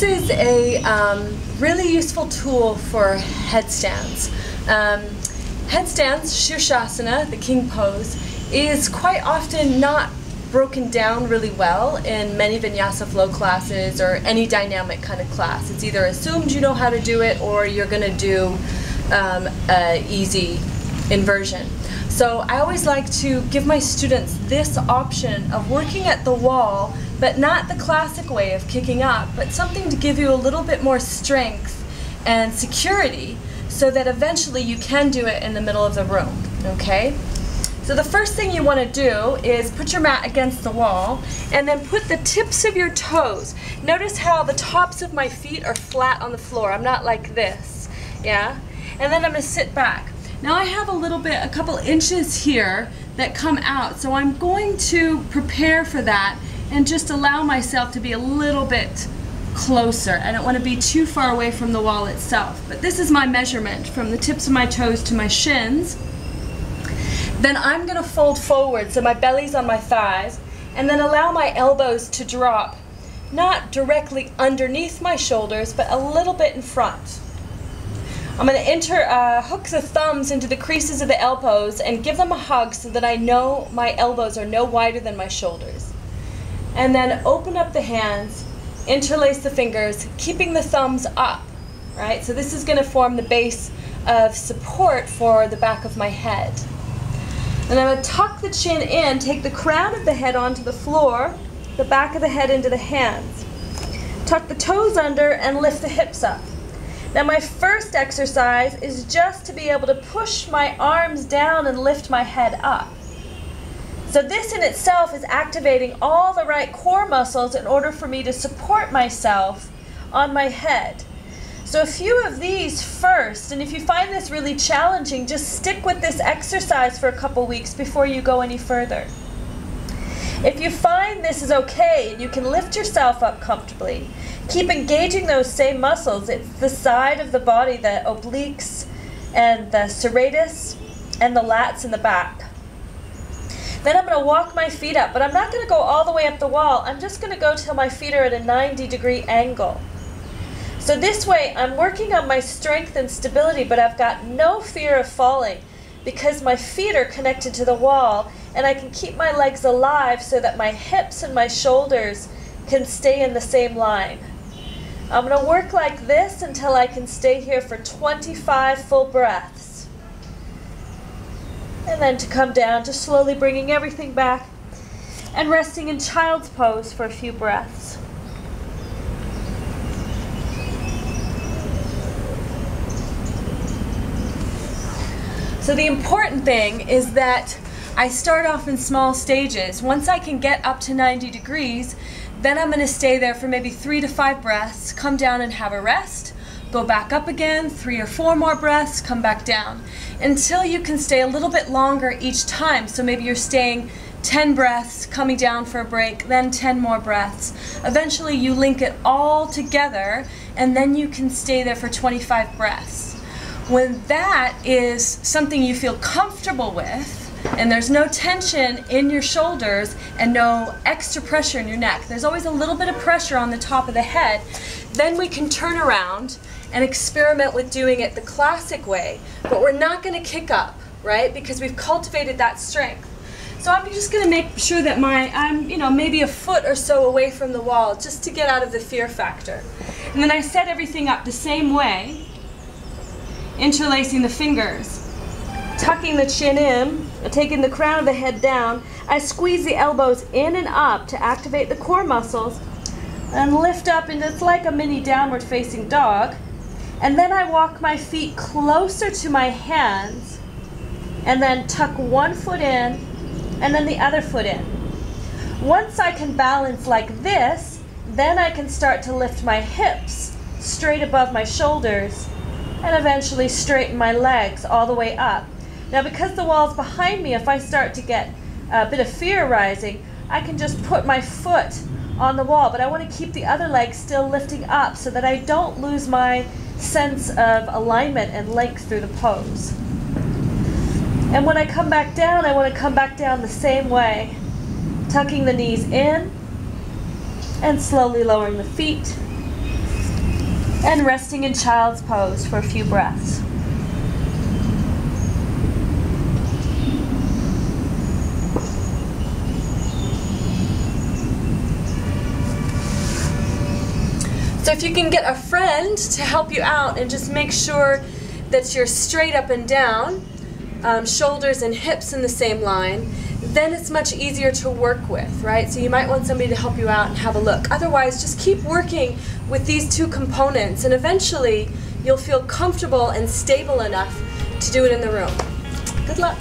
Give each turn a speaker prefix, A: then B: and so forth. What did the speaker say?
A: is a really useful tool for headstands. Headstands, Sirsasana, the king pose, is quite often not broken down really well in many vinyasa flow classes or any dynamic kind of class. It's either assumed you know how to do it or you're going to do an easy inversion. So I always like to give my students this option of working at the wall, but not the classic way of kicking up, but something to give you a little bit more strength and security so that eventually you can do it in the middle of the room, okay? So the first thing you want to do is put your mat against the wall and then put the tips of your toes. Notice how the tops of my feet are flat on the floor. I'm not like this, yeah? And then I'm going to sit back. Now I have a couple inches here that come out, so I'm going to prepare for that and just allow myself to be a little bit closer. I don't want to be too far away from the wall itself, but this is my measurement from the tips of my toes to my shins. Then I'm going to fold forward so my belly's on my thighs, and then allow my elbows to drop, not directly underneath my shoulders, but a little bit in front. I'm going to hook the thumbs into the creases of the elbows and give them a hug so that I know my elbows are no wider than my shoulders. And then open up the hands, interlace the fingers, keeping the thumbs up, right? So this is going to form the base of support for the back of my head. And I'm going to tuck the chin in, take the crown of the head onto the floor, the back of the head into the hands. Tuck the toes under and lift the hips up. Now my first exercise is just to be able to push my arms down and lift my head up. So this in itself is activating all the right core muscles in order for me to support myself on my head. So a few of these first, and if you find this really challenging, just stick with this exercise for a couple weeks before you go any further. If you find this is okay and you can lift yourself up comfortably, keep engaging those same muscles. It's the side of the body, the obliques and the serratus and the lats in the back. Then I'm going to walk my feet up, but I'm not going to go all the way up the wall. I'm just going to go till my feet are at a 90-degree angle. So this way I'm working on my strength and stability, but I've got no fear of falling because my feet are connected to the wall and I can keep my legs alive so that my hips and my shoulders can stay in the same line. I'm going to work like this until I can stay here for 25 full breaths. And then to come down, just slowly bringing everything back and resting in child's pose for a few breaths. So the important thing is that I start off in small stages. Once I can get up to 90 degrees, then I'm going to stay there for maybe 3 to 5 breaths, come down and have a rest, go back up again, 3 or 4 more breaths, come back down, until you can stay a little bit longer each time. So maybe you're staying 10 breaths, coming down for a break, then 10 more breaths. Eventually you link it all together, and then you can stay there for 25 breaths. When that is something you feel comfortable with, and there's no tension in your shoulders and no extra pressure in your neck, there's always a little bit of pressure on the top of the head, then we can turn around and experiment with doing it the classic way, but we're not going to kick up, right? Because we've cultivated that strength. So I'm just going to make sure that I'm maybe a foot or so away from the wall just to get out of the fear factor. And then I set everything up the same way, interlacing the fingers, tucking the chin in, taking the crown of the head down. I squeeze the elbows in and up to activate the core muscles and lift up into, it's like a mini downward facing dog. And then I walk my feet closer to my hands and then tuck one foot in and then the other foot in. Once I can balance like this, then I can start to lift my hips straight above my shoulders and eventually straighten my legs all the way up. Now because the wall's behind me, if I start to get a bit of fear rising, I can just put my foot on the wall, but I want to keep the other leg still lifting up so that I don't lose my sense of alignment and length through the pose. And when I come back down, I want to come back down the same way, tucking the knees in and slowly lowering the feet,
B: And resting in child's pose for a few breaths.
A: So if you can get a friend to help you out and just make sure that you're straight up and down, shoulders and hips in the same line, then it's much easier to work with, right? So you might want somebody to help you out and have a look. Otherwise, just keep working with these two components, and eventually you'll feel comfortable and stable enough to do it in the room. Good luck.